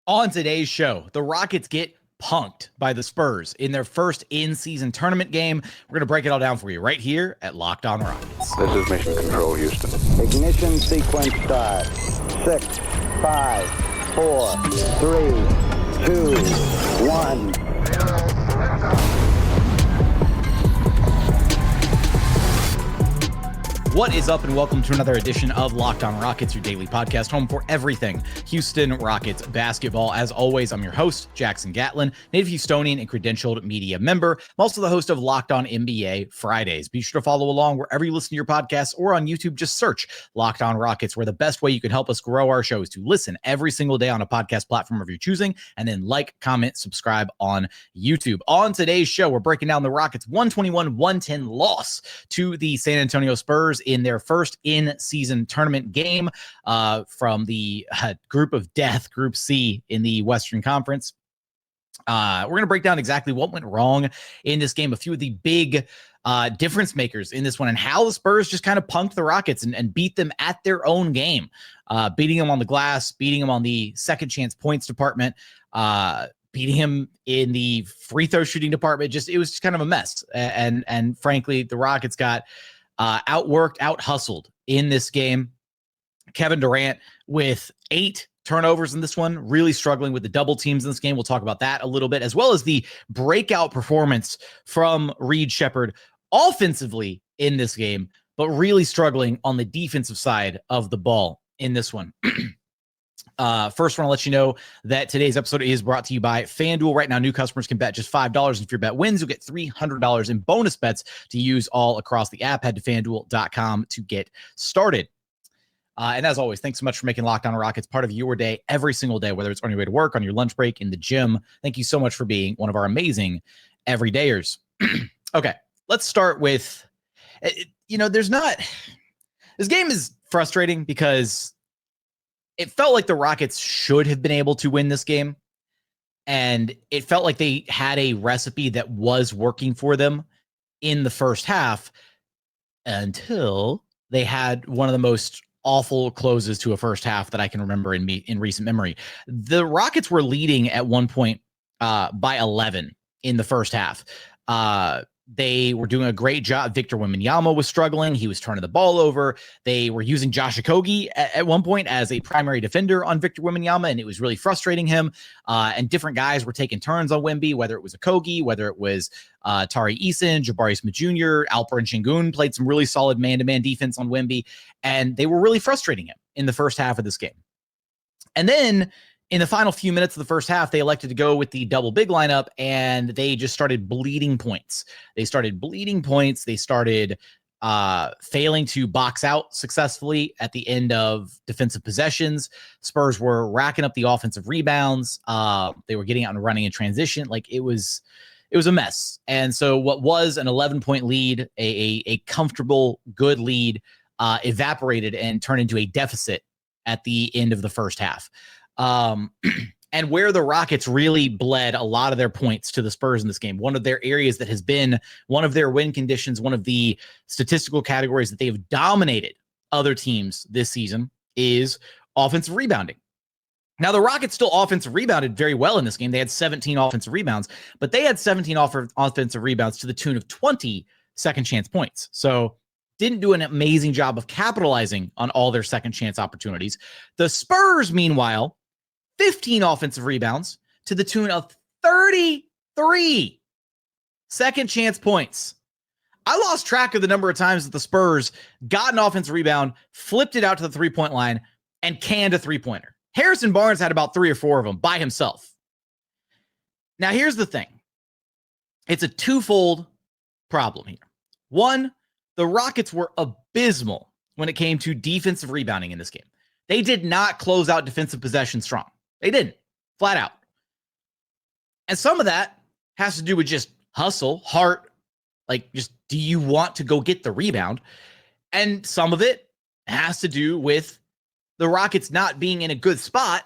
On today's show, the Rockets get punked by the Spurs in their first in-season tournament game. We're going to break it all down for you right here at Locked On Rockets. This is Mission Control, Houston. Ignition sequence start. 6, 5, 4, 3, 2, 1. What is up, and welcome to another edition of Locked On Rockets, your daily podcast, home for everything Houston Rockets basketball. As always, I'm your host, Jackson Gatlin, native Houstonian and credentialed media member. I'm also the host of Locked On NBA Fridays. Be sure to follow along wherever you listen to your podcasts or on YouTube. Just search Locked On Rockets, where the best way you can help us grow our show is to listen every single day on a podcast platform of your choosing, and then like, comment, subscribe on YouTube. On today's show, we're breaking down the Rockets' 121-110 loss to the San Antonio Spurs in their first in-season tournament game from the group of death, Group C in the Western Conference. We're going to break down exactly what went wrong in this game, a few of the big difference makers in this one, and how the Spurs just kind of punked the Rockets and beat them at their own game, beating them on the glass, beating them on the second chance points department, beating him in the free throw shooting department. It was just kind of a mess. And frankly, the Rockets got outworked, out-hustled in this game. Kevin Durant with 8 turnovers in this one, really struggling with the double teams in this game. We'll talk about that a little bit, as well as the breakout performance from Sheppard offensively in this game, but really struggling on the defensive side of the ball in this one. First, I want to let you know that today's episode is brought to you by FanDuel. Right now, new customers can bet just $5. If your bet wins, you'll get $300 in bonus bets to use all across the app. Head to FanDuel.com to get started. And as always, thanks so much for making Locked On Rockets part of your day every single day, whether it's on your way to work, on your lunch break, in the gym. Thank you so much for being one of our amazing everydayers. Okay, let's start with, this game is frustrating because it felt like the Rockets should have been able to win this game, and it felt like they had a recipe that was working for them in the first half until they had one of the most awful closes to a first half that I can remember in recent memory. The Rockets were leading at one point by 11 in the first half. They were doing a great job. Victor Wembanyama was struggling. He was turning the ball over. They were using Josh Okogie at one point as a primary defender on Victor Wembanyama, and it was really frustrating him. And different guys were taking turns on Wemby, whether it was Okogie, whether it was Tari, Eason, Jabari Smith Jr., Alperen Sengun played some really solid man-to-man defense on Wemby, and they were really frustrating him in the first half of this game. And then in the final few minutes of the first half, they elected to go with the double big lineup, and they just started bleeding points. They started failing to box out successfully at the end of defensive possessions. Spurs were racking up the offensive rebounds. They were getting out and running in transition. It was a mess. And so what was an 11-point lead, a comfortable, good lead, evaporated and turned into a deficit at the end of the first half. And where the Rockets really bled a lot of their points to the Spurs in this game, one of their areas that has been one of their win conditions, one of the statistical categories that they have dominated other teams this season, is offensive rebounding. Now, the Rockets still offensive rebounded very well in this game. They had 17 offensive rebounds, but they had 17 offensive rebounds to the tune of 20 second chance points. So didn't do an amazing job of capitalizing on all their second chance opportunities. The Spurs, meanwhile, 15 offensive rebounds to the tune of 33 second chance points. I lost track of the number of times that the Spurs got an offensive rebound, flipped it out to the three-point line, and canned a three-pointer. Harrison Barnes had about 3 or 4 of them by himself. Now, here's the thing. It's a twofold problem here. One, the Rockets were abysmal when it came to defensive rebounding in this game. They did not close out defensive possession strong. They didn't, flat out. And some of that has to do with just hustle, heart, just do you want to go get the rebound? And some of it has to do with the Rockets not being in a good spot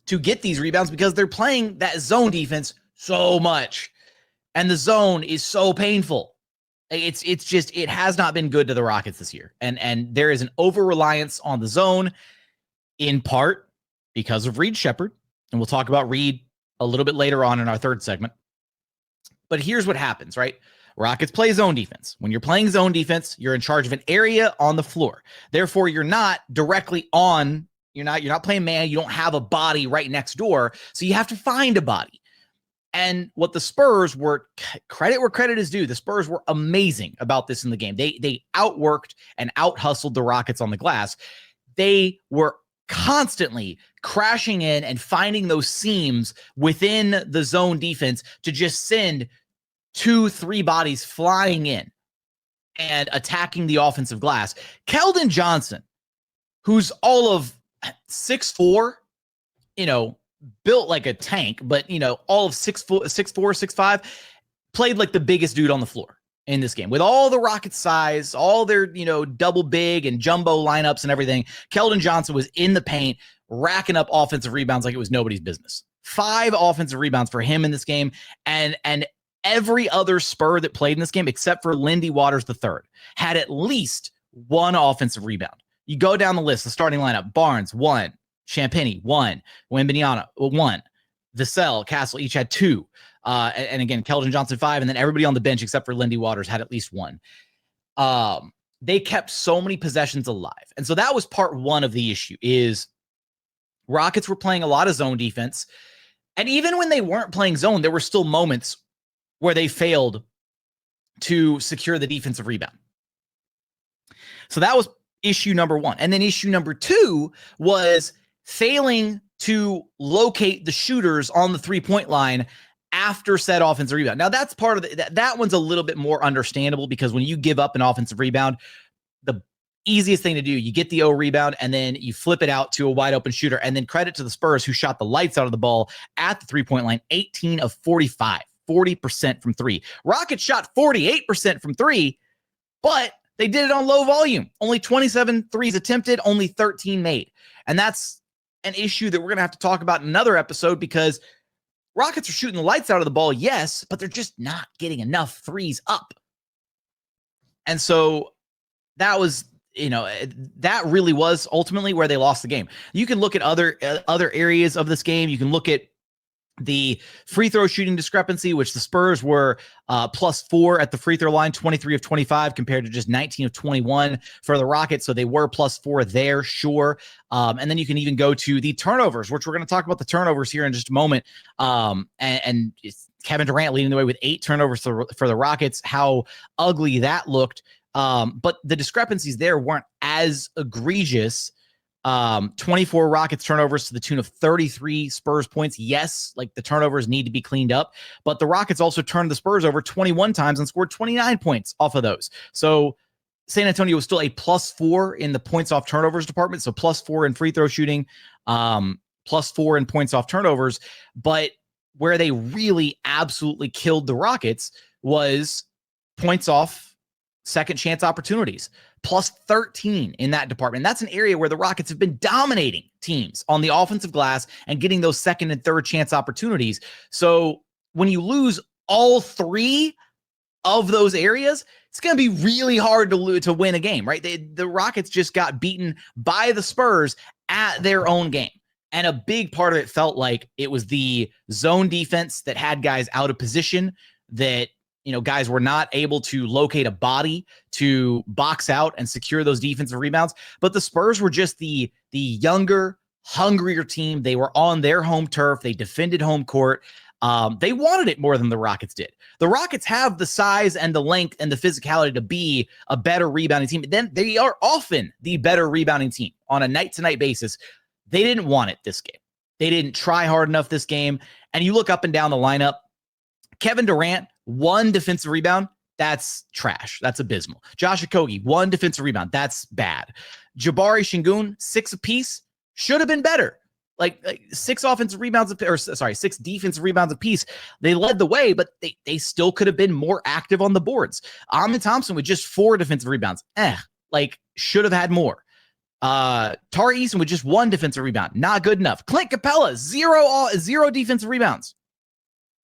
to get these rebounds because they're playing that zone defense so much. And the zone is so painful. It has not been good to the Rockets this year. And there is an over-reliance on the zone, in part because of Sheppard, And we'll talk about Reed a little bit later on in our third segment. But here's what happens, right? Rockets play zone defense. When you're playing zone defense, you're in charge of an area on the floor. Therefore, you're not directly on, you're not playing man, you don't have a body right next door, so you have to find a body. And what the Spurs were, credit where credit is due, the Spurs were amazing about this in the game. They outworked and out-hustled the Rockets on the glass. They were constantly crashing in and finding those seams within the zone defense to just send 2-3 bodies flying in and attacking the offensive glass. Keldon Johnson, who's all of 6'4", built like a tank, but all of 6'4", 6'5", played like the biggest dude on the floor in this game. With all the Rockets size, all their, double big and jumbo lineups and everything, Keldon Johnson was in the paint, racking up offensive rebounds like it was nobody's business. 5 offensive rebounds for him in this game, and every other Spur that played in this game, except for Lindy Waters III, had at least 1 offensive rebound. You go down the list, the starting lineup: Barnes, 1, Champagnie, 1, Wembanyama, 1, Vassell, Castle each had 2. And again, Keldon Johnson 5, and then everybody on the bench except for Lindy Waters had at least 1. They kept so many possessions alive. And so that was part 1 of the issue, is Rockets were playing a lot of zone defense. And even when they weren't playing zone, there were still moments where they failed to secure the defensive rebound. So that was issue number 1. And then issue number 2 was failing to locate the shooters on the 3-point line after said offensive rebound. Now, that's part of that one's a little bit more understandable, because when you give up an offensive rebound, the easiest thing to do, you get the rebound and then you flip it out to a wide open shooter. And then credit to the Spurs, who shot the lights out of the ball at the 3-point line, 18 of 45, 40% from 3. Rockets shot 48% from 3, but they did it on low volume. Only 27 threes attempted, only 13 made. And that's an issue that we're going to have to talk about in another episode, because Rockets are shooting the lights out of the ball, yes, but they're just not getting enough threes up. And so that was, that really was ultimately where they lost the game. You can look at other areas of this game. You can look at the free throw shooting discrepancy, which the Spurs were +4 at the free throw line, 23 of 25 compared to just 19 of 21 for the Rockets. So they were +4 there, sure. And then you can even go to the turnovers, which we're going to talk about the turnovers here in just a moment. And Kevin Durant leading the way with 8 turnovers for the Rockets, how ugly that looked. But the discrepancies there weren't as egregious. 24 Rockets turnovers to the tune of 33 Spurs points. Yes, like the turnovers need to be cleaned up, but the Rockets also turned the Spurs over 21 times and scored 29 points off of those. So San Antonio was still a +4 in the points off turnovers department. So +4 in free throw shooting, +4 in points off turnovers. But where they really absolutely killed the Rockets was points off second chance opportunities, +13 in that department. And that's an area where the Rockets have been dominating teams on the offensive glass and getting those second and third chance opportunities. So when you lose all 3 of those areas, it's going to be really hard to win a game, right? The Rockets just got beaten by the Spurs at their own game. And a big part of it felt like it was the zone defense that had guys out of position, that guys were not able to locate a body to box out and secure those defensive rebounds. But the Spurs were just the younger, hungrier team. They were on their home turf. They defended home court. They wanted it more than the Rockets did. The Rockets have the size and the length and the physicality to be a better rebounding team. Then they are often the better rebounding team on a night-to-night basis. They didn't want it this game. They didn't try hard enough this game. And you look up and down the lineup, Kevin Durant, 1 defensive rebound, that's trash. That's abysmal. Josh Okogie, 1 defensive rebound, that's bad. Jabari, Sengun, 6 apiece, should have been better. Like 6 offensive rebounds, 6 defensive rebounds apiece. They led the way, but they still could have been more active on the boards. Thompson with just 4 defensive rebounds, should have had more. Tari Eason with just 1 defensive rebound, not good enough. Clint Capela, 0 defensive rebounds,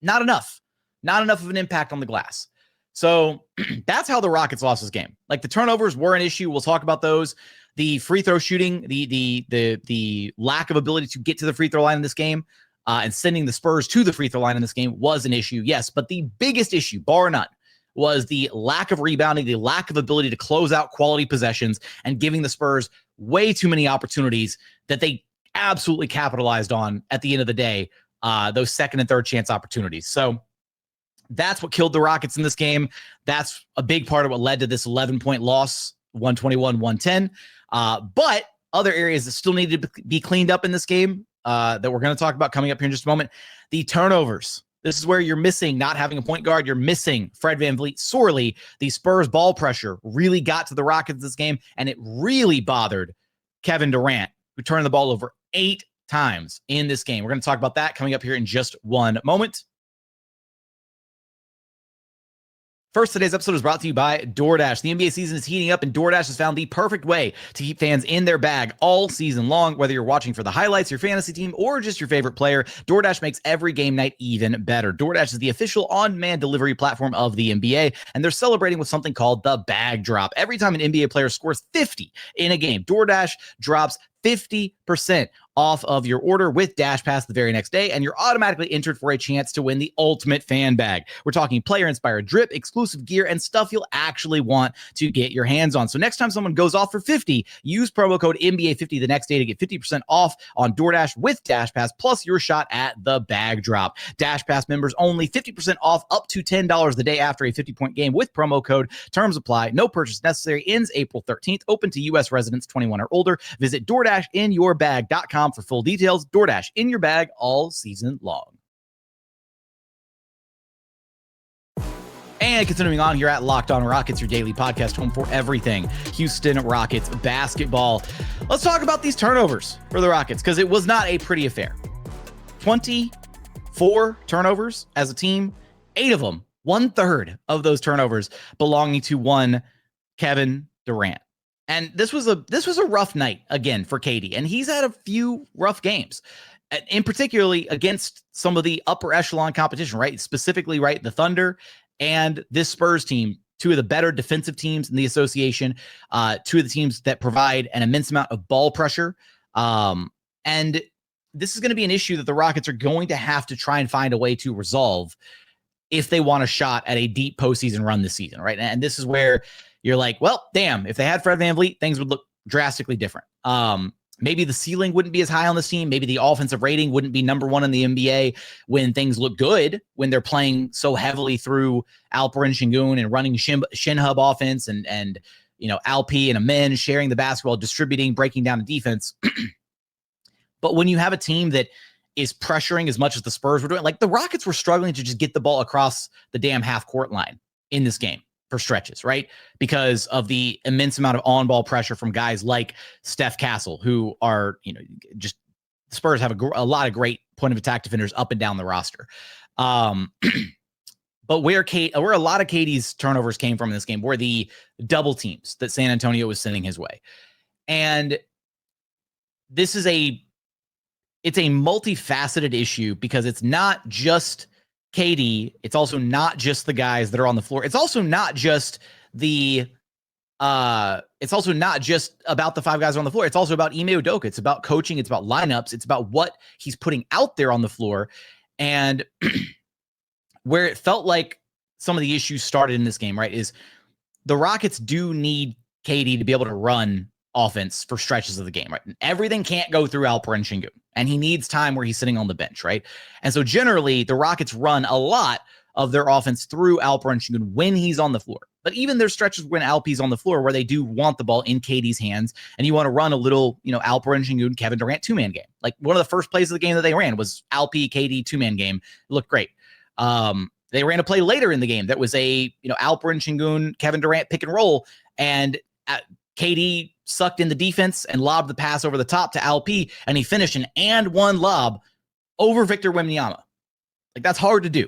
not enough. Not enough of an impact on the glass. So that's how the Rockets lost this game. Like, the turnovers were an issue. We'll talk about those. The free throw shooting, the lack of ability to get to the free throw line in this game, and sending the Spurs to the free throw line in this game was an issue, yes. But the biggest issue, bar none, was the lack of rebounding, the lack of ability to close out quality possessions, and giving the Spurs way too many opportunities that they absolutely capitalized on at the end of the day, those second and third chance opportunities. So that's what killed the Rockets in this game. That's a big part of what led to this 11-point loss, 121-110. But other areas that still needed to be cleaned up in this game that we're going to talk about coming up here in just a moment. The turnovers. This is where you're missing, not having a point guard. You're missing Fred VanVleet sorely. The Spurs ball pressure really got to the Rockets this game, and it really bothered Kevin Durant, who turned the ball over 8 times in this game. We're going to talk about that coming up here in just one moment. First, today's episode is brought to you by DoorDash. The NBA season is heating up, and DoorDash has found the perfect way to keep fans in their bag all season long. Whether you're watching for the highlights, your fantasy team, or just your favorite player, DoorDash makes every game night even better. DoorDash is the official on-demand delivery platform of the NBA, and they're celebrating with something called the Bag Drop. Every time an NBA player scores 50 in a game, DoorDash drops 50% off of your order with Dash Pass the very next day, and you're automatically entered for a chance to win the ultimate fan bag. We're talking player-inspired drip, exclusive gear, and stuff you'll actually want to get your hands on. So next time someone goes off for 50, use promo code NBA50 the next day to get 50% off on DoorDash with Dash Pass, plus your shot at the bag drop. Dash Pass members only 50% off up to $10 the day after a 50-point game with promo code. Terms apply. No purchase necessary. Ends April 13th. Open to U.S. residents 21 or older. Visit DoorDashInYourBag.com for full details. DoorDash in your bag all season long. And continuing on here at Locked On Rockets, your daily podcast home for everything Houston Rockets basketball. Let's talk about these turnovers for the Rockets, because it was not a pretty affair. 24 turnovers as a team, 8 of them, 1/3 of those turnovers belonging to one Kevin Durant. And this was a rough night again for KD, and he's had a few rough games, in particularly against some of the upper echelon competition, right? Specifically, right, the Thunder and this Spurs team, two of the better defensive teams in the association, two of the teams that provide an immense amount of ball pressure. And this is going to be an issue that the Rockets are going to have to try and find a way to resolve if they want a shot at a deep postseason run this season, right? And this is where you're like, well, damn, if they had Fred VanVleet, things would look drastically different. Maybe the ceiling wouldn't be as high on this team. Maybe the offensive rating wouldn't be number 1 in the NBA when things look good, when they're playing so heavily through Alperen Sengun and running shin hub offense and you know, Alp and Amen sharing the basketball, distributing, breaking down the defense. But when you have a team that is pressuring as much as the Spurs were doing, like the Rockets were struggling to just get the ball across the damn half court line in this game for stretches, right? Because of the immense amount of on-ball pressure from guys like Steph Castle, who are, you know, just the Spurs have a lot of great point of attack defenders up and down the roster. But where a lot of KD's turnovers came from in this game were the double teams that San Antonio was sending his way. And this is it's a multifaceted issue, because it's not just KD. It's also not just the guys that are on the floor. It's also not just it's also not just about the 5 guys on the floor. It's also about Ime Udoka. It's about coaching. It's about lineups. It's about what he's putting out there on the floor. And where it felt like some of the issues started in this game, right, is the Rockets do need KD to be able to run offense for stretches of the game, right? And everything can't go through Alperen Sengun, and he needs time where he's sitting on the bench, right? And so generally, the Rockets run a lot of their offense through Alperen Sengun when he's on the floor. But even there's stretches when Alp's on the floor where they do want the ball in KD's hands, and you want to run a little, you know, Alperen Sengun, Kevin Durant 2-man game. Like one of the first plays of the game that they ran was Alp KD 2-man game. It looked great. They ran a play later in the game that was a, you know, Alperen Sengun, Kevin Durant pick and roll, and KD sucked in the defense and lobbed the pass over the top to Alp, and he finished an and one lob over Victor Wembanyama. Like, that's hard to do.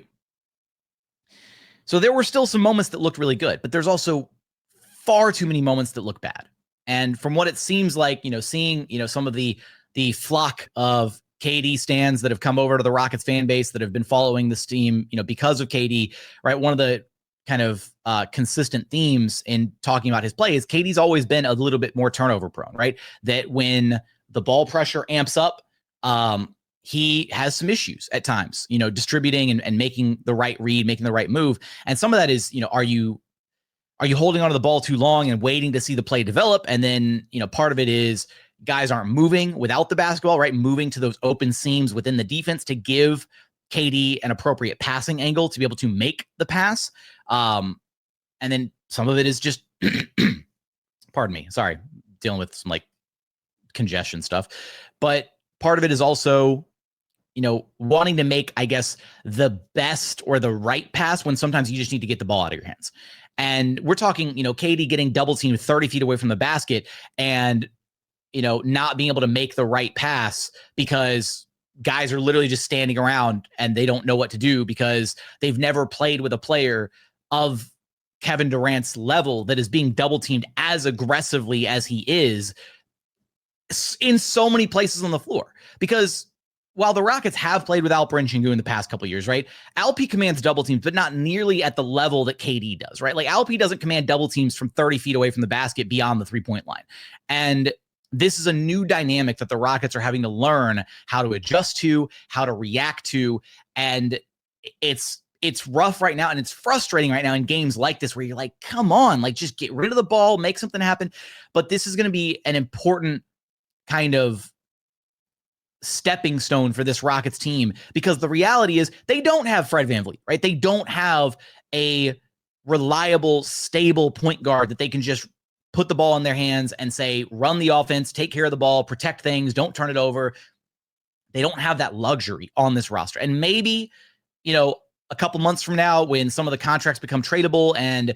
So there were still some moments that looked really good, but there's also far too many moments that look bad. And from what it seems like, you know, seeing, you know, some of the flock of KD stands that have come over to the Rockets fan base that have been following this team, you know, because of KD, right? One of the kind of consistent themes in talking about his play is KD's always been a little bit more turnover prone, right? That when the ball pressure amps up, he has some issues at times, distributing and making the right read, making the right move. And some of that is, are you holding onto the ball too long and waiting to see the play develop? And then, part of it is guys aren't moving without the basketball, right? Moving to those open seams within the defense to give KD an appropriate passing angle to be able to make the pass. And then some of it is just, pardon me, sorry, dealing with some congestion stuff. But part of it is also, wanting to make, I guess, the best or the right pass when sometimes you just need to get the ball out of your hands. And we're talking, KD getting double teamed 30 feet away from the basket and, not being able to make the right pass because guys are literally just standing around and they don't know what to do because they've never played with a player of Kevin Durant's level that is being double teamed as aggressively as he is in so many places on the floor. Because while the Rockets have played with Alperen Sengun in the past couple of years, right? Alp commands double teams, but not nearly at the level that KD does, right? Alp doesn't command double teams from 30 feet away from the basket beyond the 3-point line. And this is a new dynamic that the Rockets are having to learn how to adjust to, how to react to. And it's rough right now, and it's frustrating right now in games like this where you're like, come on, just get rid of the ball, make something happen. But this is going to be an important kind of stepping stone for this Rockets team, because the reality is they don't have Fred VanVleet, right? They don't have a reliable, stable point guard that they can just put the ball in their hands and say, run the offense, take care of the ball, protect things, don't turn it over. They don't have that luxury on this roster. And maybe, a couple months from now, when some of the contracts become tradable and,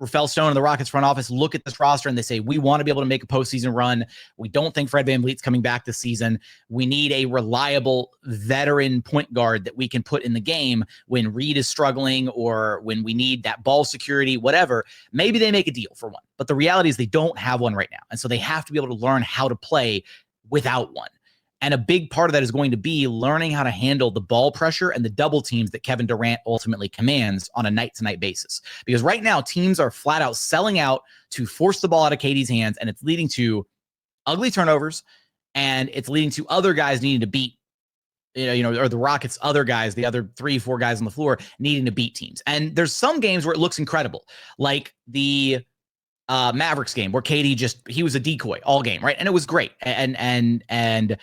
Rafael Stone and the Rockets front office look at this roster and they say, we want to be able to make a postseason run. We don't think Fred VanVleet's coming back this season. We need a reliable veteran point guard that we can put in the game when Reed is struggling or when we need that ball security, whatever. Maybe they make a deal for one. But the reality is they don't have one right now. And so they have to be able to learn how to play without one. And a big part of that is going to be learning how to handle the ball pressure and the double teams that Kevin Durant ultimately commands on a night-to-night basis. Because right now, teams are flat out selling out to force the ball out of KD's hands, and it's leading to ugly turnovers, and it's leading to other guys needing to beat, or the Rockets' other guys, the other 3-4 guys on the floor needing to beat teams. And there's some games where it looks incredible, like the Mavericks game where KD he was a decoy all game, right? And it was great. And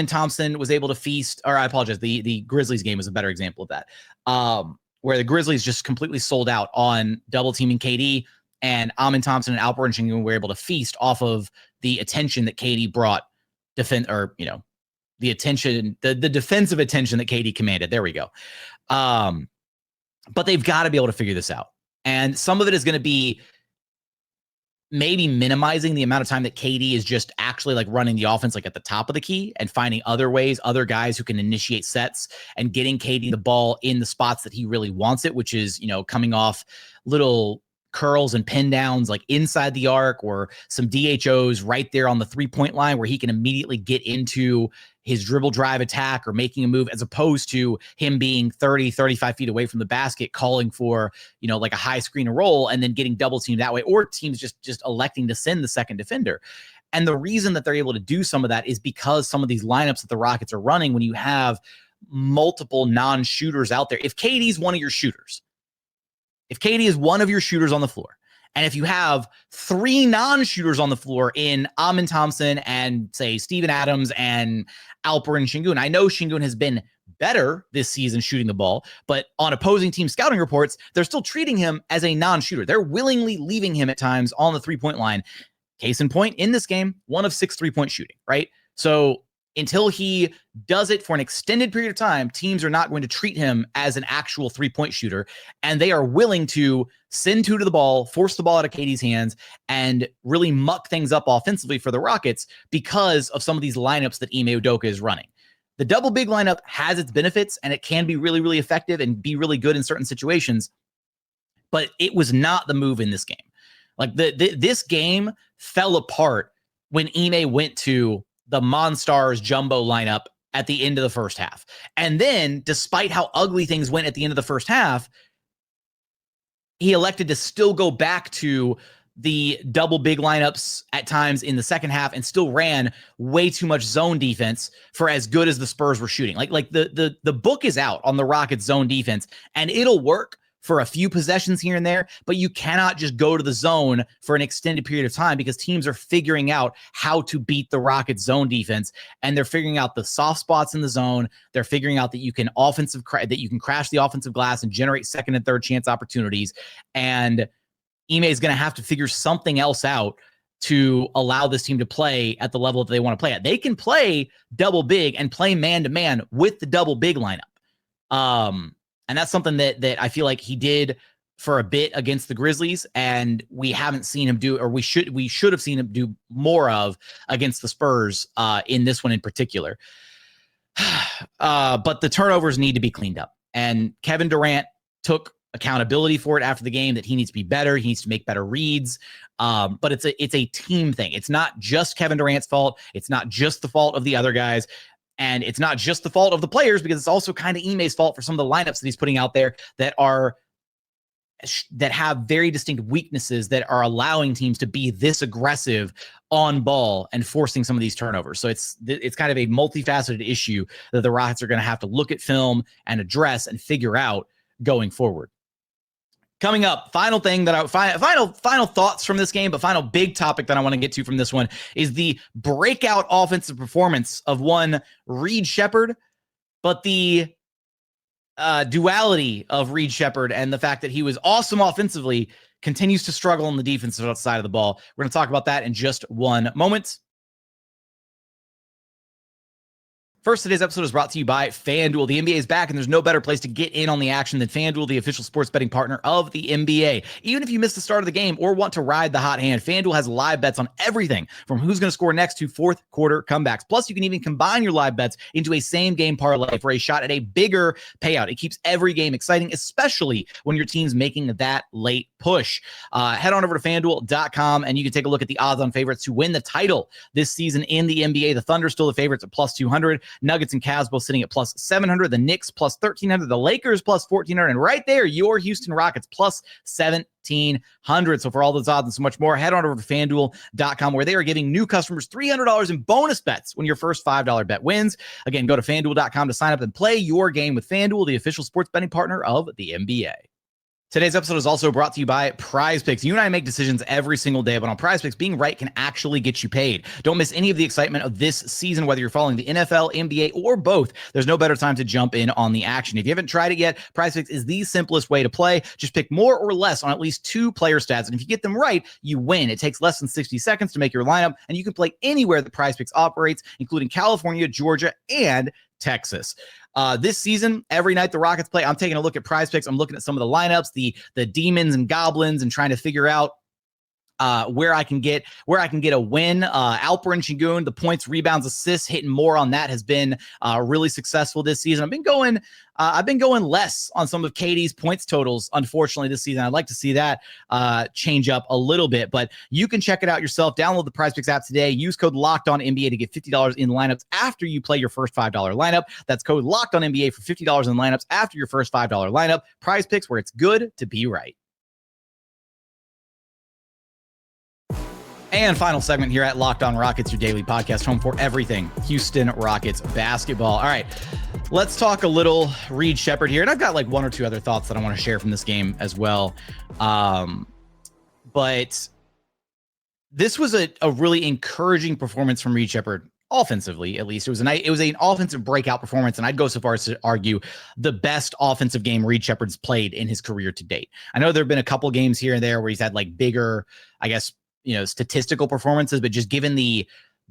Thompson was able to feast, or I apologize, the Grizzlies game is a better example of that, where the Grizzlies just completely sold out on double teaming KD, and Thompson and Alperen Sengun were able to feast off of the attention that KD brought, the attention, the defensive attention that KD commanded. There we go. But they've got to be able to figure this out. And some of it is going to be maybe minimizing the amount of time that KD is just actually running the offense at the top of the key and finding other ways, other guys who can initiate sets and getting KD the ball in the spots that he really wants it, which is, coming off little curls and pin downs inside the arc or some DHOs right there on the 3-point line where he can immediately get into his dribble drive attack or making a move, as opposed to him being 30, 35 feet away from the basket, calling for, a high screen and roll and then getting double teamed that way, or teams just electing to send the second defender. And the reason that they're able to do some of that is because some of these lineups that the Rockets are running, when you have multiple non-shooters out there, if KD's one of your shooters, if KD is one of your shooters on the floor, and if you have 3 non-shooters on the floor in Thompson and, say, Steven Adams and Alperen Sengun, I know Sengun has been better this season shooting the ball, but on opposing team scouting reports, they're still treating him as a non-shooter. They're willingly leaving him at times on the 3-point line. Case in point, in this game, 1 of 6 3-point shooting, right? So until he does it for an extended period of time, teams are not going to treat him as an actual 3-point shooter, and they are willing to send 2 to the ball, force the ball out of KD's hands, and really muck things up offensively for the Rockets because of some of these lineups that Ime Udoka is running. The double big lineup has its benefits, and it can be really, really effective and be really good in certain situations, but it was not the move in this game. This game fell apart when Ime went to the Monstars jumbo lineup at the end of the first half. And then, despite how ugly things went at the end of the first half, he elected to still go back to the double big lineups at times in the second half and still ran way too much zone defense for as good as the Spurs were shooting. Like the book is out on the Rockets zone defense, and it'll work for a few possessions here and there, but you cannot just go to the zone for an extended period of time because teams are figuring out how to beat the Rockets zone defense, and they're figuring out the soft spots in the zone. They're figuring out that you can that you can crash the offensive glass and generate second and third chance opportunities. And Ime is going to have to figure something else out to allow this team to play at the level that they want to play at. They can play double big and play man-to-man with the double big lineup. And that's something that I feel like he did for a bit against the Grizzlies, and we haven't seen him do, or we should have seen him do more of against the Spurs in this one in particular. But the turnovers need to be cleaned up. And Kevin Durant took accountability for it after the game, that he needs to be better. He needs to make better reads. But it's a team thing. It's not just Kevin Durant's fault. It's not just the fault of the other guys. And it's not just the fault of the players, because it's also kind of Ime's fault for some of the lineups that he's putting out there that have very distinct weaknesses that are allowing teams to be this aggressive on ball and forcing some of these turnovers. So it's kind of a multifaceted issue that the Rockets are going to have to look at film and address and figure out going forward. Coming up, final thoughts from this game, but final big topic that I want to get to from this one is the breakout offensive performance of one Reed Sheppard, but the duality of Reed Sheppard and the fact that he was awesome offensively continues to struggle on the defensive side of the ball. We're going to talk about that in just one moment. First, today's episode is brought to you by FanDuel. The NBA is back, and there's no better place to get in on the action than FanDuel, the official sports betting partner of the NBA. Even if you missed the start of the game or want to ride the hot hand, FanDuel has live bets on everything from who's going to score next to fourth quarter comebacks. Plus, you can even combine your live bets into a same-game parlay for a shot at a bigger payout. It keeps every game exciting, especially when your team's making that late push. Head on over to FanDuel.com, and you can take a look at the odds-on favorites to win the title this season in the NBA. The Thunder still the favorites at plus 200. Nuggets and Cavs both sitting at plus 700. The Knicks plus 1,300. The Lakers plus 1,400. And right there, your Houston Rockets plus 1,700. So for all those odds and so much more, head on over to FanDuel.com, where they are giving new customers $300 in bonus bets when your first $5 bet wins. Again, go to FanDuel.com to sign up and play your game with FanDuel, the official sports betting partner of the NBA. Today's episode is also brought to you by Prize Picks. You and I make decisions every single day, but on Prize Picks, being right can actually get you paid. Don't miss any of the excitement of this season, whether you're following the NFL, NBA, or both. There's no better time to jump in on the action. If you haven't tried it yet, Prize Picks is the simplest way to play. Just pick more or less on at least 2 player stats, and if you get them right, you win. It takes less than 60 seconds to make your lineup, and you can play anywhere that Prize Picks operates, including California, Georgia, and Texas. This season, every night the Rockets play, I'm taking a look at Prize Picks. I'm looking at some of the lineups, the demons and goblins, and trying to figure out where I can get a win. Alperen Sengun, the points, rebounds, assists, hitting more on that has been really successful this season. I've been going less on some of KD's points totals, unfortunately, this season. I'd like to see that change up a little bit, but you can check it out yourself. Download the PrizePicks app today. Use code LOCKEDONNBA to get $50 in lineups after you play your first $5 lineup. That's code LOCKEDONNBA for $50 in lineups after your first $5 lineup. PrizePicks, where it's good to be right. And final segment here at Locked On Rockets, your daily podcast, home for everything Houston Rockets basketball. All right, let's talk a little Reed Sheppard here. And I've got like 1 or 2 other thoughts that I want to share from this game as well. But this was a really encouraging performance from Reed Sheppard, offensively at least. It was an offensive breakout performance, and I'd go so far as to argue the best offensive game Reed Sheppard's played in his career to date. I know there have been a couple games here and there where he's had like bigger, I guess, statistical performances, but just given the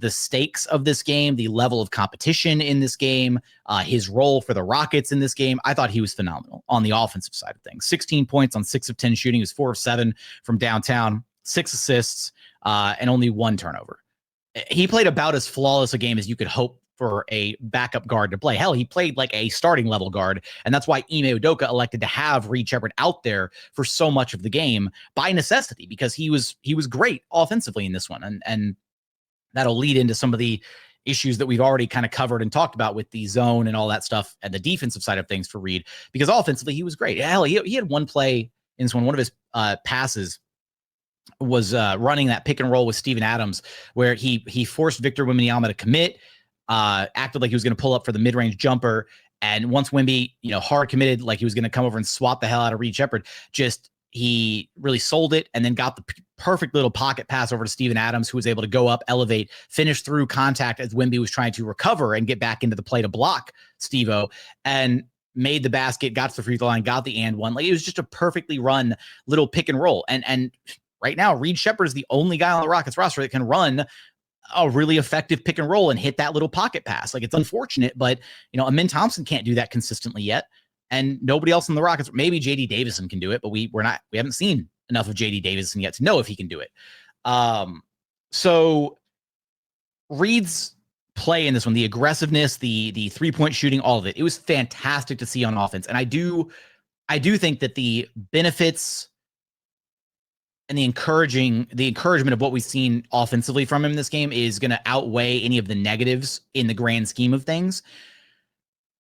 stakes of this game, the level of competition in this game, his role for the Rockets in this game, I thought he was phenomenal on the offensive side of things. 16 points on 6 of 10 shooting. He was 4 of 7 from downtown, 6 assists, and only 1 turnover. He played about as flawless a game as you could hope for a backup guard to play. Hell, he played like a starting level guard, and that's why Ime Udoka elected to have Reed Sheppard out there for so much of the game by necessity, because he was great offensively in this one, and that'll lead into some of the issues that we've already kind of covered and talked about with the zone and all that stuff and the defensive side of things for Reed, because offensively he was great. Hell, he had one play in this one of his passes running that pick and roll with Steven Adams, where he forced Victor Wembanyama to commit, acted like he was going to pull up for the mid-range jumper. And once Wemby, hard committed, like he was going to come over and swat the hell out of Reed Sheppard, he really sold it and then got the perfect little pocket pass over to Steven Adams, who was able to go up, elevate, finish through contact as Wemby was trying to recover and get back into the play to block Steve-O, and made the basket, got to the free throw line, got the and one. Like, it was just a perfectly run little pick and roll. And right now, Reed Sheppard is the only guy on the Rockets roster that can run a really effective pick and roll and hit that little pocket pass. Like, it's unfortunate, but Amin Thompson can't do that consistently yet. And nobody else in the Rockets, maybe JD Davison can do it, but we haven't seen enough of JD Davison yet to know if he can do it. So Reed's play in this one, the aggressiveness, the 3-point shooting, all of it, it was fantastic to see on offense. And I do think that the benefits and the encouragement of what we've seen offensively from him in this game is going to outweigh any of the negatives in the grand scheme of things.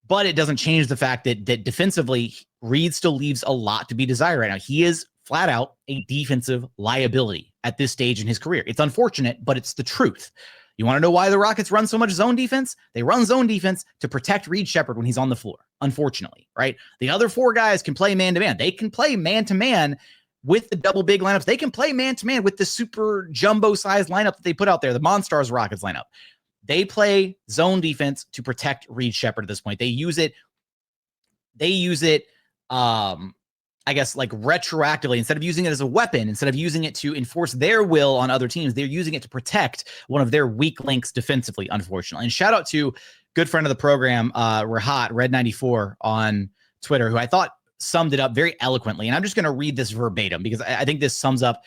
But it doesn't change the fact that defensively, Reed still leaves a lot to be desired right now. He is flat out a defensive liability at this stage in his career. It's unfortunate, but it's the truth. You want to know why the Rockets run so much zone defense? They run zone defense to protect Reed Sheppard when he's on the floor, unfortunately, right? The other four guys can play man-to-man. They can play man-to-man with the double big lineups. They can play man-to-man with the super jumbo-sized lineup that they put out there, the Monstars Rockets lineup. They play zone defense to protect Reed Sheppard at this point. They use it, I guess, like retroactively, instead of using it as a weapon, instead of using it to enforce their will on other teams, they're using it to protect one of their weak links defensively, unfortunately. And shout out to good friend of the program, Rahat, Red94 on Twitter, who I thought summed it up very eloquently. And I'm just going to read this verbatim because I think this sums up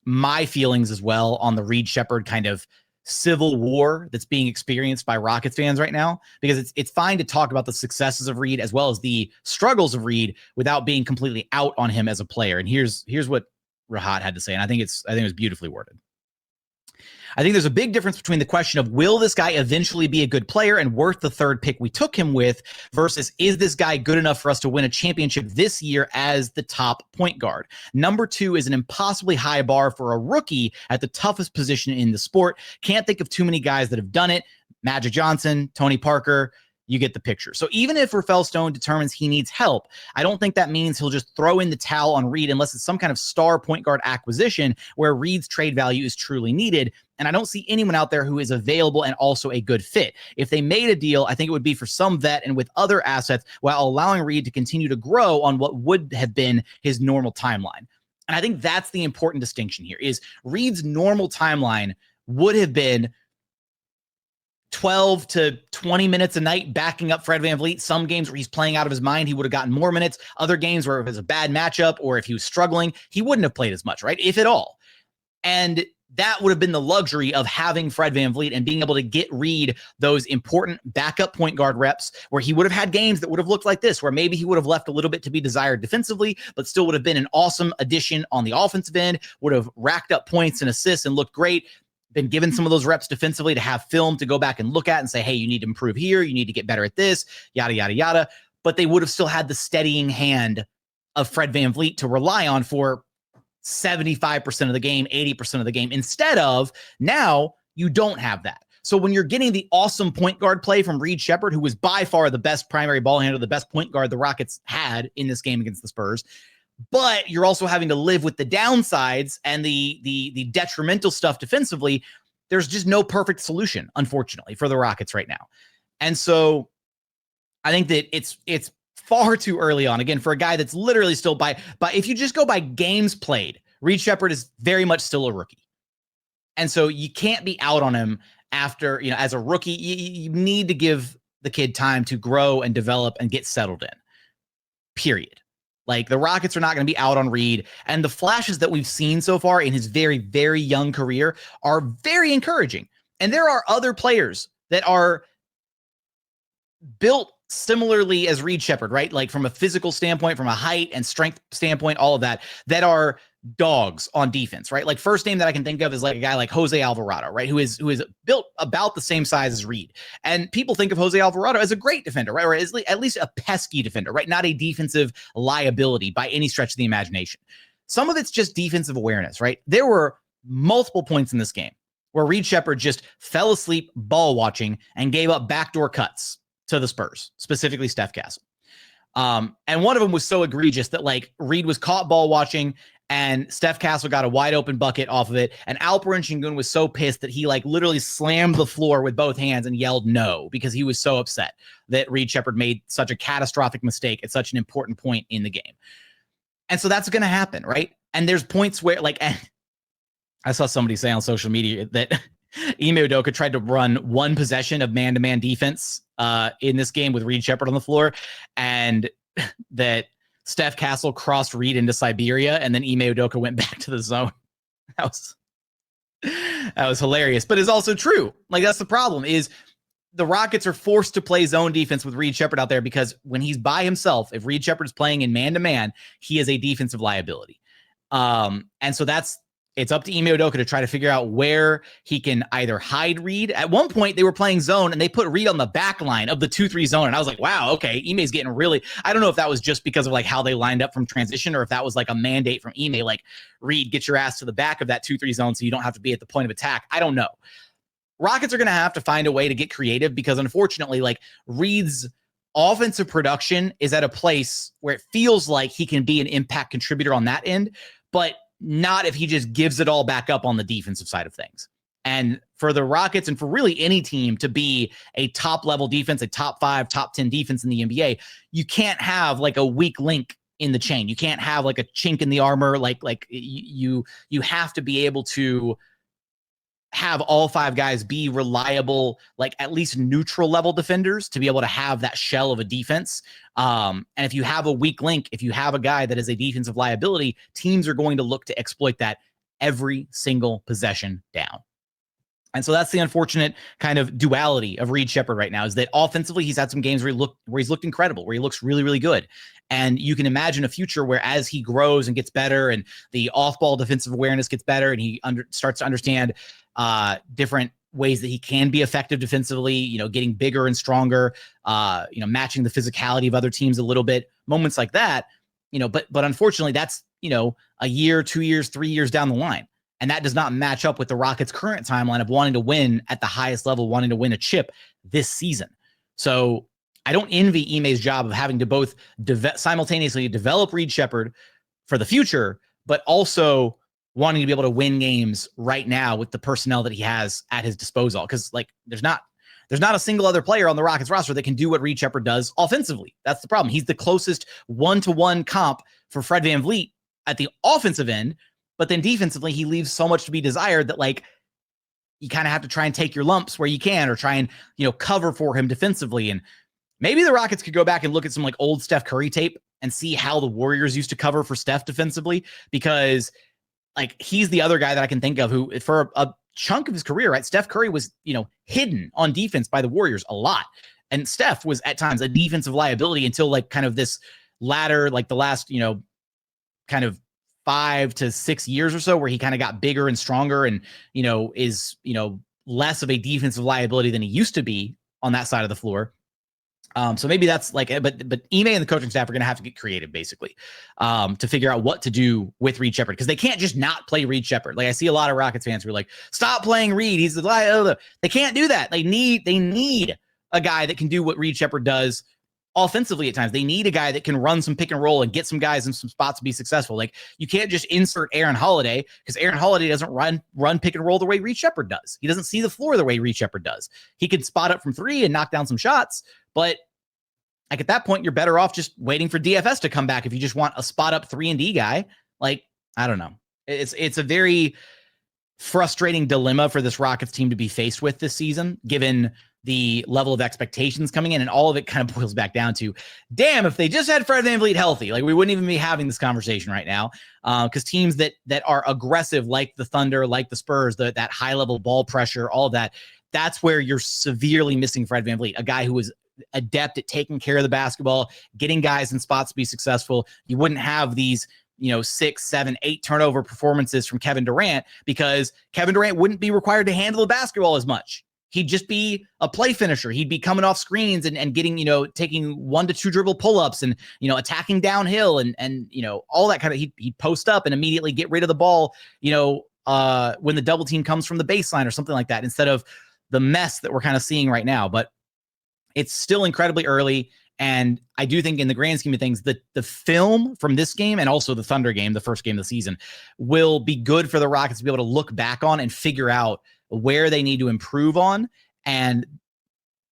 my feelings as well on the Reed Sheppard kind of civil war that's being experienced by Rockets fans right now, because it's fine to talk about the successes of Reed as well as the struggles of Reed without being completely out on him as a player. And here's what Rahat had to say, and I think it was beautifully worded. I think there's a big difference between the question of will this guy eventually be a good player and worth the third pick we took him with versus is this guy good enough for us to win a championship this year as the top point guard. Number two is an impossibly high bar for a rookie at the toughest position in the sport. Can't think of too many guys that have done it. Magic Johnson, Tony Parker, you get the picture. So even if Rafael Stone determines he needs help, I don't think that means he'll just throw in the towel on Reed unless it's some kind of star point guard acquisition where Reed's trade value is truly needed. And I don't see anyone out there who is available and also a good fit. If they made a deal, I think it would be for some vet and with other assets while allowing Reed to continue to grow on what would have been his normal timeline. And I think that's the important distinction here is Reed's normal timeline would have been 12 to 20 minutes a night backing up Fred VanVleet. Some games where he's playing out of his mind, he would have gotten more minutes. Other games where if it was a bad matchup or if he was struggling, he wouldn't have played as much, right? If at all. And that would have been the luxury of having Fred VanVleet and being able to get Reed those important backup point guard reps where he would have had games that would have looked like this, where maybe he would have left a little bit to be desired defensively, but still would have been an awesome addition on the offensive end, would have racked up points and assists and looked great. Been given some of those reps defensively to have film to go back and look at and say, hey, you need to improve here. You need to get better at this, yada, yada, yada. But they would have still had the steadying hand of Fred VanVleet to rely on for 75% of the game, 80% of the game. Instead of now, you don't have that. So when you're getting the awesome point guard play from Reed Sheppard, who was by far the best primary ball handler, the best point guard the Rockets had in this game against the Spurs, but you're also having to live with the downsides and the detrimental stuff defensively. There's just no perfect solution, unfortunately, for the Rockets right now. And so I think that it's far too early on, again, for a guy that's literally still by if you just go by games played, Reed Sheppard is very much still a rookie. And so you can't be out on him after, as a rookie, you need to give the kid time to grow and develop and get settled in, period. Like, the Rockets are not going to be out on Reed. And the flashes that we've seen so far in his very, very young career are very encouraging. And there are other players that are built similarly as Reed Sheppard, right? Like from a physical standpoint, from a height and strength standpoint, all of that are dogs on defense, right? Like, first name that I can think of is like a guy like Jose Alvarado, right? Who is built about the same size as Reed. And people think of Jose Alvarado as a great defender, right? Or at least a pesky defender, right? Not a defensive liability by any stretch of the imagination. some of it's just defensive awareness, right? There were multiple points in this game where Reed Sheppard just fell asleep ball watching and gave up backdoor cuts to the Spurs, specifically Steph Castle. And one of them was so egregious that like Reed was caught ball watching and Steph Castle got a wide open bucket off of it. And Alperen Sengun was so pissed that he like literally slammed the floor with both hands and yelled no, because he was so upset that Reed Sheppard made such a catastrophic mistake at such an important point in the game. And so that's going to happen, right? And there's points where like, I saw somebody say on social media that Ime Udoka tried to run one possession of man-to-man defense in this game with Reed Sheppard on the floor, and that Steph Castle crossed Reed into Siberia, and then Ime Udoka went back to the zone. That was hilarious, but it's also true. Like, that's the problem, is the Rockets are forced to play zone defense with Reed Sheppard out there, because when he's by himself, if Reed Sheppard's playing in man-to-man, he is a defensive liability. And so it's up to Ime Udoka to try to figure out where he can either hide Reed. At one point, they were playing zone, and they put Reed on the back line of the 2-3 zone. And I was like, wow, okay, Ime's getting really... I don't know if that was just because of like how they lined up from transition, or if that was like a mandate from Ime, like, Reed, get your ass to the back of that 2-3 zone so you don't have to be at the point of attack. I don't know. Rockets are going to have to find a way to get creative, because unfortunately, like, Reed's offensive production is at a place where it feels like he can be an impact contributor on that end, but not if he just gives it all back up on the defensive side of things. And for the Rockets, and for really any team to be a top level defense, a top 5, top 10 defense in the NBA, you can't have like a weak link in the chain. You can't have like a chink in the armor. Like you have to be able to have all 5 guys be reliable, like at least neutral level defenders, to be able to have that shell of a defense. And if you have a weak link, if you have a guy that is a defensive liability, teams are going to look to exploit that every single possession down. And so that's the unfortunate kind of duality of Reed Sheppard right now, is that offensively he's had some games where he's looked incredible, where he looks really, really good. And you can imagine a future where, as he grows and gets better, and the off-ball defensive awareness gets better, and he starts to understand different ways that he can be effective defensively, getting bigger and stronger, matching the physicality of other teams a little bit, moments like that, but unfortunately that's, a year, 2 years, 3 years down the line. And that does not match up with the Rockets' current timeline of wanting to win at the highest level, wanting to win a chip this season. So I don't envy Ime's job of having to both simultaneously develop Reed Sheppard for the future, but also wanting to be able to win games right now with the personnel that he has at his disposal. Because like there's not a single other player on the Rockets roster that can do what Reed Sheppard does offensively. That's the problem. He's the closest one-to-one comp for Fred VanVleet at the offensive end. But then defensively, he leaves so much to be desired that like you kind of have to try and take your lumps where you can, or try and, cover for him defensively. And maybe the Rockets could go back and look at some like old Steph Curry tape and see how the Warriors used to cover for Steph defensively, because like he's the other guy that I can think of who, for a chunk of his career, right? Steph Curry was, hidden on defense by the Warriors a lot. And Steph was at times a defensive liability until like kind of this latter, like the last, kind of 5 to 6 years or so, where he kind of got bigger and stronger and, is, less of a defensive liability than he used to be on that side of the floor. So maybe that's like, but Ime and the coaching staff are going to have to get creative, basically, to figure out what to do with Reed Sheppard, because they can't just not play Reed Sheppard. Like I see a lot of Rockets fans who are like, stop playing Reed. He's the they can't do that. They need a guy that can do what Reed Sheppard does offensively at times. They need a guy that can run some pick and roll and get some guys in some spots to be successful. Like you can't just insert Aaron Holiday, because Aaron Holiday doesn't run pick and roll the way Reed Sheppard does. He doesn't see the floor the way Reed Sheppard does. He can spot up from 3 and knock down some shots, but like at that point, you're better off just waiting for DFS to come back if you just want a spot up 3-and-D guy. Like, I don't know. It's a very frustrating dilemma for this Rockets team to be faced with this season, given the level of expectations coming in, and all of it kind of boils back down to, damn, if they just had Fred VanVleet healthy, like we wouldn't even be having this conversation right now. Because teams that are aggressive, like the Thunder, like the Spurs, that high level ball pressure, all of that, that's where you're severely missing Fred VanVleet, a guy who is adept at taking care of the basketball, getting guys in spots to be successful. You wouldn't have these 6, 7, 8 turnover performances from Kevin Durant, because Kevin Durant wouldn't be required to handle the basketball as much. he'd just be a play finisher. He'd be coming off screens and getting, taking 1 to 2 dribble pull-ups and, attacking downhill and all that kind of, he'd post up and immediately get rid of the ball, when the double team comes from the baseline or something like that, instead of the mess that we're kind of seeing right now. But it's still incredibly early. And I do think in the grand scheme of things, the film from this game and also the Thunder game, the first game of the season, will be good for the Rockets to be able to look back on and figure out where they need to improve on. And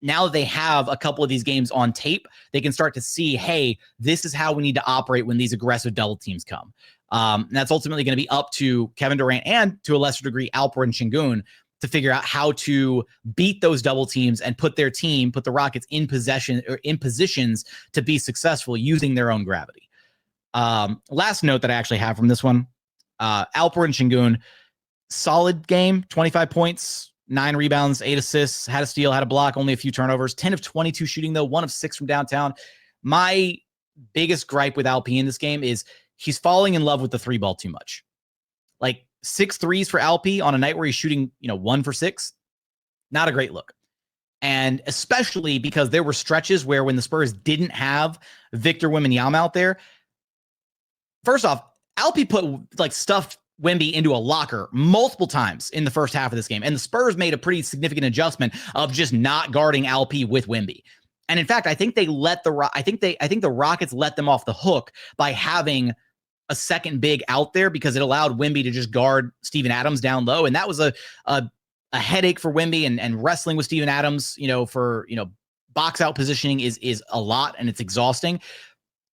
now that they have a couple of these games on tape, they can start to see, hey, this is how we need to operate when these aggressive double teams come. And that's ultimately going to be up to Kevin Durant and, to a lesser degree, Alperen Sengun to figure out how to beat those double teams and put the Rockets in possession or in positions to be successful using their own gravity. Last note that I actually have from this one, Alperen Sengun, solid game, 25 points, 9 rebounds, 8 assists, had a steal, had a block, only a few turnovers, 10 of 22 shooting though, 1 of 6 from downtown. My biggest gripe with Alp in this game is he's falling in love with the 3 ball too much. Like 6 threes for Alp on a night where he's shooting, 1 for 6. Not a great look. And especially because there were stretches where when the Spurs didn't have Victor Wembanyama out there, first off, Alp put stuffed Wemby into a locker multiple times in the first half of this game. And the Spurs made a pretty significant adjustment of just not guarding Alp with Wemby. And in fact, I think the Rockets let them off the hook by having a second big out there because it allowed Wemby to just guard Steven Adams down low. And that was a headache for Wemby, and wrestling with Steven Adams, for box out positioning is a lot and it's exhausting.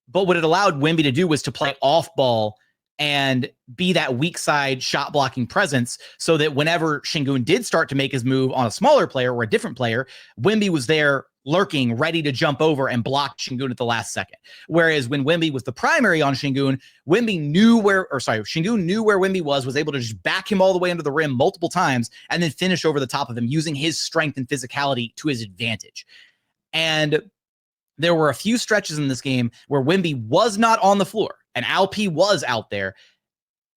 But what it allowed Wemby to do was to play off ball and be that weak side shot blocking presence, so that whenever Sengun did start to make his move on a smaller player or a different player, Wemby was there lurking, ready to jump over and block Sengun at the last second. Whereas when Wemby was the primary on Sengun, Sengun knew where Wemby was able to just back him all the way under the rim multiple times and then finish over the top of him using his strength and physicality to his advantage. And there were a few stretches in this game where Wemby was not on the floor and Alp was out there,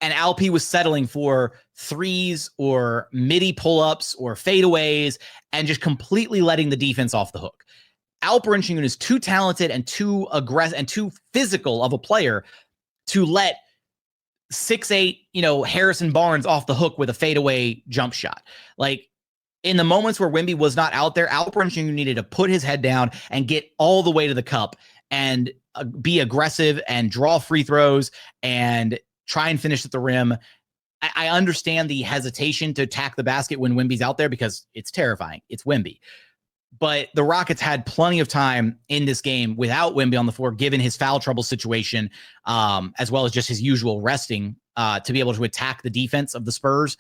and Alp was settling for threes or midi pull-ups or fadeaways and just completely letting the defense off the hook. Alperen Sengun is too talented and too aggressive and too physical of a player to let 6'8", Harrison Barnes off the hook with a fadeaway jump shot. Like, in the moments where Wemby was not out there, Alperen Sengun needed to put his head down and get all the way to the cup and be aggressive and draw free throws and try and finish at the rim. I understand the hesitation to attack the basket when Wemby's out there because it's terrifying. It's Wemby. But the Rockets had plenty of time in this game without Wemby on the floor, given his foul trouble situation, as well as just his usual resting, to be able to attack the defense of the Spurs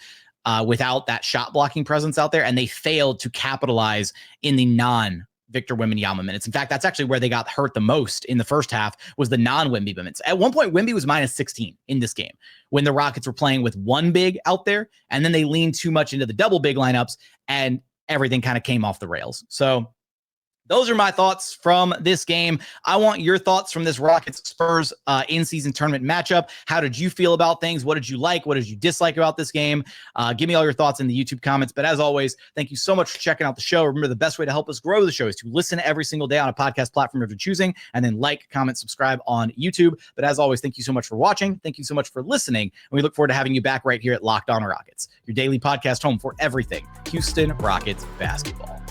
without that shot blocking presence out there. And they failed to capitalize in the non-Victor Wembanyama minutes. In fact, that's actually where they got hurt the most in the first half, was the non-Wemby minutes. At one point, Wemby was minus 16 in this game when the Rockets were playing with one big out there, and then they leaned too much into the double big lineups, and everything kind of came off the rails. So those are my thoughts from this game. I want your thoughts from this Rockets-Spurs in-season tournament matchup. How did you feel about things? What did you like? What did you dislike about this game? Give me all your thoughts in the YouTube comments. But as always, thank you so much for checking out the show. Remember, the best way to help us grow the show is to listen every single day on a podcast platform of your choosing, and then like, comment, subscribe on YouTube. But as always, thank you so much for watching. Thank you so much for listening. And we look forward to having you back right here at Locked On Rockets, your daily podcast home for everything Houston Rockets basketball.